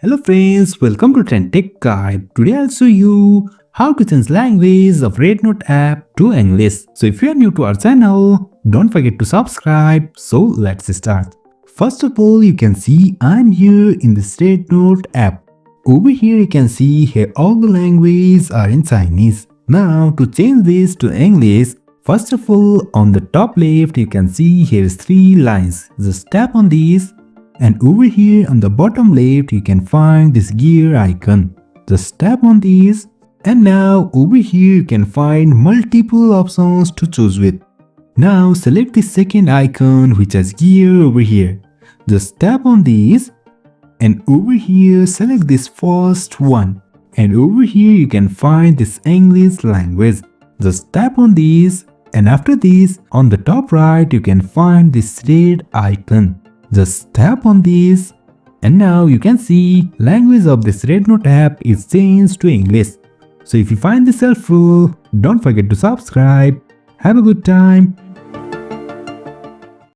Hello friends, welcome to Trend Tech Guide. Today I'll show you how to change language of REDnote app to English. So if you are new to our channel, don't forget to subscribe. So let's start. First of all, you can see I'm here in this REDnote app. Over here you can see here all the languages are in Chinese. Now to change this to English, first of all on the top left you can see here is 3 lines. Just tap on these. And over here on the bottom left you can find this gear icon. Just tap on these and now over here you can find multiple options to choose with. Now select the second icon which has gear over here. Just tap on these and over here select this first one. And over here you can find this English language. Just tap on these and after this on the top right you can find this red icon. Just tap on this and now you can see language of this REDnote app is changed to English. So if you find this helpful, don't forget to subscribe. Have a good time.